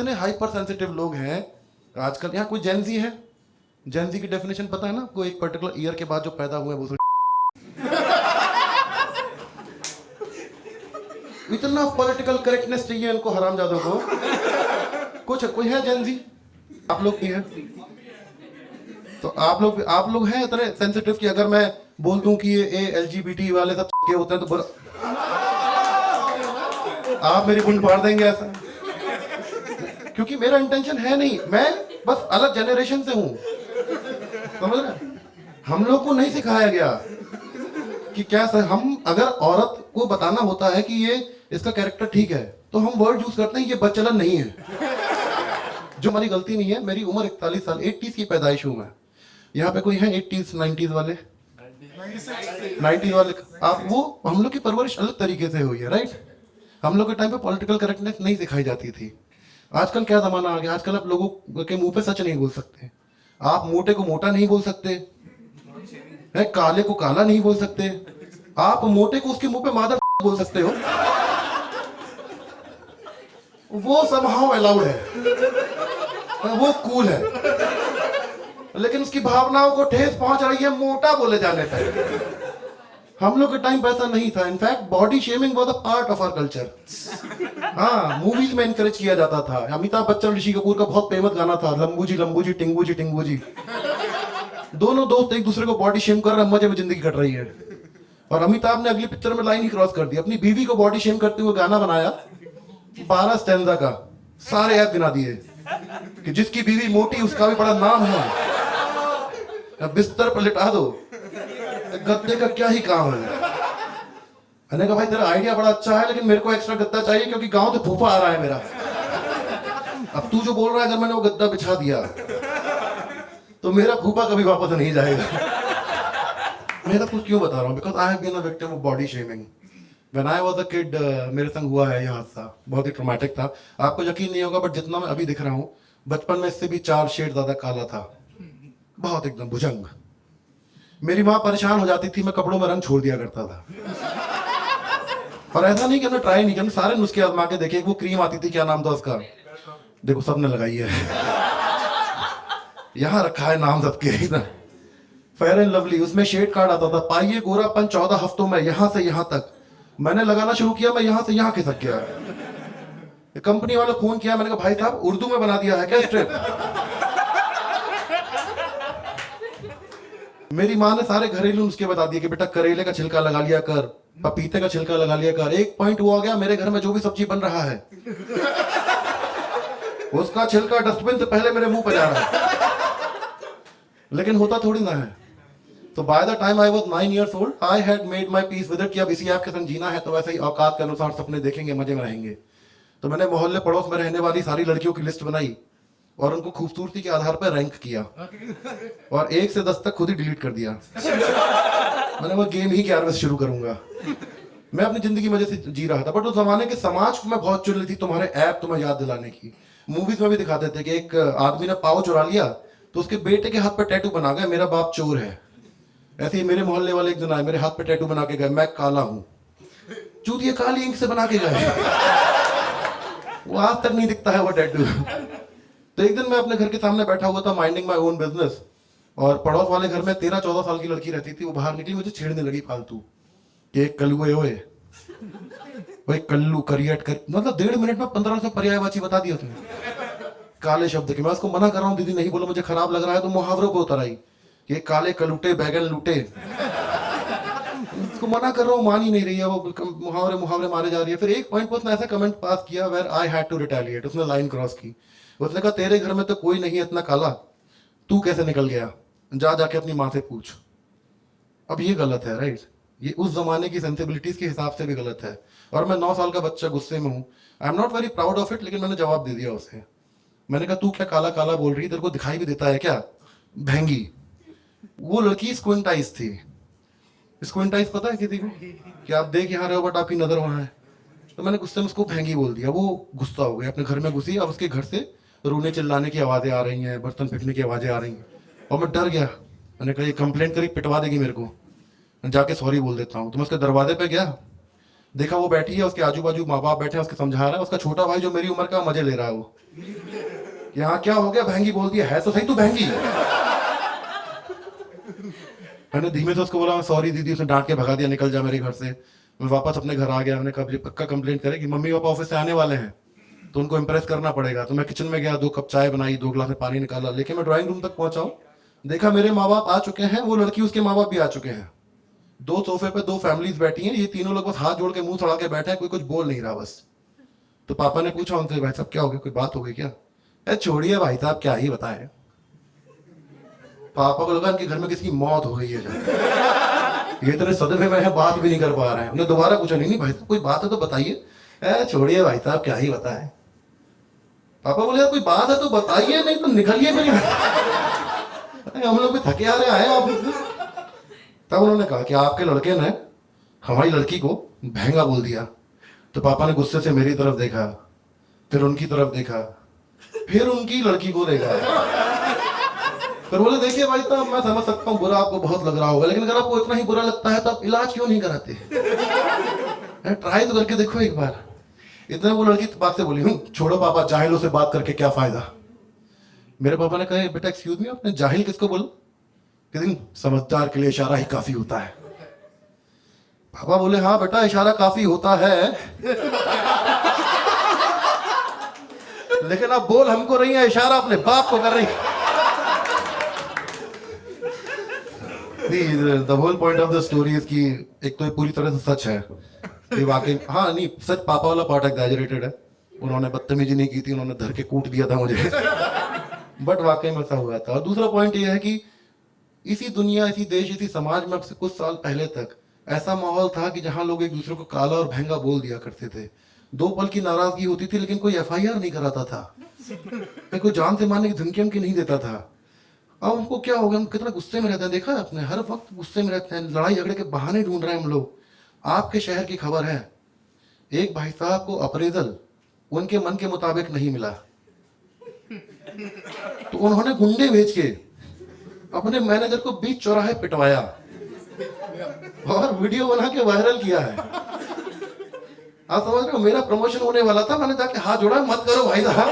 इतने hyper sensitive लोग हैं आजकल। यहाँ कोई जेनजी है? जेनजी की डेफिनेशन पता है ना? कोई एक पर्टिकुलर ईयर के बाद जो पैदा हुए वो इतना पॉलिटिकल करेक्टनेस चाहिए इनको हरामजादों को। कुछ कोई है जेनजी? आप लोग भी हैं? तो आप लोग हैं इतने सेंसिटिव कि अगर मैं बोल दूं कि ये LGBT वाले सब के होते हैं तो आप मेरी बुंड फाड़ देंगे ऐसा? क्योंकि मेरा इंटेंशन है नहीं, मैं बस अलग जनरेशन से हूं, समझ रहे? हम लोग को नहीं सिखाया गया कि क्या सर, हम अगर औरत को बताना होता है कि ये इसका कैरेक्टर ठीक है तो हम वर्ड यूज करते हैं ये बदचलन नहीं है, जो हमारी गलती नहीं है। मेरी उम्र 41 साल, 80s की पैदाइश हूं मैं। यहाँ पे कोई है 80s 90s वाले? 90s वाले आप, वो हम लोग की परवरिश अलग तरीके से हुई है, राइट? हम लोग के टाइम पे पॉलिटिकल करेक्टनेस नहीं सिखाई जाती थी। आजकल क्या जमाना आ गया, आजकल आप लोगों के मुंह पे सच नहीं बोल सकते, आप मोटे को मोटा नहीं बोल सकते है, काले को काला नहीं बोल सकते, आप मोटे को उसके मुंह पे मादर बोल सकते हो, वो somehow अलाउड है, वो कूल है। लेकिन उसकी भावनाओं को ठेस पहुंच रही है मोटा बोले जाने पर। हम लोग के टाइम पे ऐसा नहीं था। In fact body shaming was a part of our culture. हाँ, मूवीज में इनकरेज किया जाता था। अमिताभ बच्चन ऋषि कपूर का बहुत फेमस गाना था, लंबू जी टिंगू जी। दोनों दोस्त एक दूसरे को बॉडी शेम कर रहे, मजे में जिंदगी कट रही है। और अमिताभ ने अगली पिक्चर में लाइन ही क्रॉस कर दी, अपनी बीवी को बॉडी शेम करते हुए गाना बनाया 12 स्टैंजा का, सारे ऐप गिना दिए कि जिसकी बीवी मोटी उसका भी बड़ा नाम है, बिस्तर पर लिटा दो, गद्दे का क्या ही काम है। मैंने कहा भाई तेरा आइडिया बड़ा अच्छा है लेकिन मेरे को एक्स्ट्रा गद्दा चाहिए क्योंकि गांव से फूफा आ रहा है मेरा। अब तू जो बोल रहा है अगर मैंने वो गद्दा बिछा दिया तो मेरा फूफा कभी वापस नहीं जाएगा। मैं तो कुछ क्यों बता रहा हूँ, because I have been a victim of body shaming when I was a kid. मेरे संग हुआ है यह हादसा, बहुत ही ट्रॉमेटिक था। आपको यकीन नहीं होगा बट जितना मैं अभी दिख रहा हूँ, बचपन में इससे भी 4 शेड ज्यादा काला था, बहुत एकदम भुजंग। मेरी माँ परेशान हो जाती थी, मैं कपड़ों में रंग छोड़ दिया करता था। और ऐसा नहीं कि हमने ट्राई नहीं किया, सारे नुस्खे आजमा के देखे। वो क्रीम आती थी, क्या नाम था उसका, देखो सबने लगाई है, यहाँ रखा है नाम सबके, फेयर एंड लवली, उसमें शेड कार्ड आता था, पाइए गोरापन 14 हफ्तों में यहां से यहां तक। मैंने लगाना शुरू किया, मैं यहां से यहां खिसक गया। कंपनी वाले फोन किया, मैंने कहा भाई साहब उर्दू में बना दिया है क्या स्ट्रिप? मेरी माँ ने सारे घरेलू नुस्खे बता दिए कि बेटा करेले का छिलका लगा लिया कर, पपीते का छिलका लगा लिया कर। एक पॉइंट वो आ गया, मेरे घर में जो भी सब्जी बन रहा है उसका छिलका डस्टबिन से पहले मेरे मुंह पर जा रहा है। लेकिन होता थोड़ी ना है। तो by the time I was 9 years old, I had made my peace with it कि अब इसी ऐप के संग जीना है तो वैसे ही औकात के अनुसार सपने देखेंगे, मजे में रहेंगे। तो मैंने मोहल्ले पड़ोस में रहने वाली सारी लड़कियों की लिस्ट बनाई और उनको खूबसूरती के आधार पर रैंक किया और 1 से 10 तक खुद ही डिलीट कर दिया। मैंने वो गेम ही क्या शुरू करूंगा। मैं अपनी जिंदगी मजे से जी रहा था, बट उस जमाने के समाज को मैं बहुत चुन ली थी तुम्हारे ऐप तुम्हें याद दिलाने की। मूवीज में भी दिखाते थे कि एक आदमी ने पाव चुरा लिया तो उसके बेटे के हाथ पे टैटू बना गया, मेरा बाप चोर है। ऐसे ही मेरे मोहल्ले वाले एक दिन आए, मेरे हाथ पे टैटू बना के गए, मैं काला हूं। चूतिया काली इंक से बना के गए, वो आज तक नहीं दिखता है वो टैटू। तो एक दिन मैं अपने घर के सामने बैठा हुआ था, माइंडिंग माय ओन बिजनेस, और पड़ोस वाले घर में 13-14 साल की लड़की रहती थी। वो बाहर निकली, मुझे छेड़ने लगी फालतू कि कलुए ओए, भाई कल्लू करियट कर, मतलब 1.5 मिनट में 1500 पर्यायवाची बता दिया उसने काले शब्द के। मैं उसको मना कर रहा हूँ, दीदी नहीं बोलो मुझे खराब लग रहा है, तो मुहावरों पे उतर आई कि काले कलूटे बैगन लूटे। उसको मना कर रहा हूँ, मान ही नहीं रही है, वो मुहावरे मारे जा रही है। फिर एक पॉइंट पर उसने ऐसा कमेंट पास किया where I had to retaliate. उसने लाइन क्रॉस की। उसने कहा तेरे घर में तो कोई नहीं है इतना काला, तू कैसे निकल गया, जा जाके अपनी माँ से पूछ। अब ये गलत है, राइट? ये उस जमाने की सेंसिबिलिटीज के हिसाब से भी गलत है। और मैं 9 साल का बच्चा गुस्से में हूँ, I am not very proud of it, लेकिन मैंने जवाब दे दिया उसे। मैंने कहा तू क्या काला काला बोल रही है, तेरे को दिखाई भी देता है क्या भैंगी? वो लड़की स्क्विंटाइज थी। स्क्विंटाइज पता है किसी को? कि आप देख यहाँ रहे हो बट आपकी नजर वहां है। तो मैंने गुस्से में उसको भैंगी बोल दिया। वो गुस्सा हो गई, अपने घर में घुसी। अब उसके घर से रोने चिल्लाने की आवाजें आ रही हैं, बर्तन फेंकने की आवाजें आ रही हैं, और मैं डर गया। मैंने कहा ये कंप्लेंट करी पिटवा देगी मेरे को, जाके सॉरी बोल देता हूँ। तो मैं उसके दरवाजे पे गया, देखा वो बैठी है, उसके आजू बाजू माँ बाप बैठे हैं, उसके समझा रहा है। उसका छोटा भाई जो मेरी उम्र का, मजे ले रहा है वो। यहाँ क्या हो गया, बहंगी बोल दिया, है तो सही तू बहंगी। मैंने धीमे से उसको बोला सॉरी दीदी, उसने डांट के भगा दिया, निकल जा मेरे घर से। मैं वापस अपने घर आ गया। मैंने कहा पक्का कंप्लेंट करे कि मम्मी पापा ऑफिस से आने वाले हैं तो उनको इम्प्रेस करना पड़ेगा। तो मैं किचन में गया, 2 कप चाय बनाई, 2 गिलास में पानी निकाला, लेकिन मैं ड्राइंग रूम तक पहुंचा हूं, देखा मेरे माँ बाप आ चुके हैं, वो लड़की उसके माँ बाप भी आ चुके हैं। 2 सोफे पे 2 फैमिलीज बैठी हैं, ये तीनों लोग बस हाथ जोड़ के मुंह सड़ा के बैठे हैं, कोई कुछ बोल नहीं रहा बस। तो पापा ने पूछा उनसे, भाई साहब क्या हो गया, कोई बात हो गई क्या? अरे छोड़िए भाई साहब, क्या ही बताए। पापा को लगा इनके घर में किसी की मौत हो गई है जब। ये इतने सदमे में है, बात भी नहीं कर पा रहे हैं। उन्हें दोबारा पूछा, नहीं भाई साहब कोई बात है तो बताइए। छोड़िए भाई साहब, क्या ही बताए। पापा बोले यार कोई बात है तो बताइए, नहीं तो निकलिए मेरे घर। हम लोग भी थके आ रहे आए ऑफिस में। तब उन्होंने कहा कि आपके लड़के ने हमारी लड़की को बहंगा बोल दिया। तो पापा ने गुस्से से मेरी तरफ देखा, फिर उनकी तरफ देखा, फिर उनकी लड़की को देखा, फिर बोले देखिए भाई साहब मैं समझ सकता हूँ बुरा आपको बहुत लग रहा होगा, लेकिन अगर आपको इतना ही बुरा लगता है तो आप इलाज क्यों नहीं कराते? ट्राई तो करके देखो एक बार। इतना वो लड़की बात से बोली, छोड़ो पापा, जाहिलों से बात करके क्या फायदा। मेरे पापा ने कहा बेटा एक्सक्यूज मी, आपने जाहिल किसको बोला? कहते समझदार के लिए इशारा ही काफी होता है। पापा बोले हाँ बेटा इशारा काफी होता है, लेकिन अब बोल हमको रही है, इशारा अपने बाप को कर रही है। The whole point of the story is कि एक तो ये पूरी तरह से सच है, ये वाकई, हाँ नहीं सच, पापा वाला पार्ट एग्जैजरेटेड है। उन्होंने बदतमीजी नहीं की थी, उन्होंने धर के कूट दिया था मुझे, बट वाकई में ऐसा हुआ था। और दूसरा पॉइंट ये है कि इसी दुनिया, इसी देश, इसी समाज में अब से कुछ साल पहले तक ऐसा माहौल था कि जहां लोग एक दूसरे को काला और महंगा बोल दिया करते थे। 2 पल की नाराजगी होती थी, लेकिन कोई FIR नहीं कराता था, कोई जान से मारने की धमकी नहीं देता था। अब हमको क्या हो गया, हम कितना गुस्से में रहते हैं, देखा है आपने, हर वक्त गुस्से में रहते हैं, लड़ाई झगड़े के बहाने ढूंढ रहे हैं हम लोग। आपके शहर की खबर है, एक भाई साहब को अप्रेजल उनके मन के मुताबिक नहीं मिला, तो उन्होंने गुंडे भेज के अपने मैनेजर को बीच चौराहे पिटवाया और वीडियो बना के वायरल किया है। आप समझ रहे हो, मेरा प्रमोशन होने वाला था, मैंने जाके हाथ जोड़ा, मत करो भाई साहब।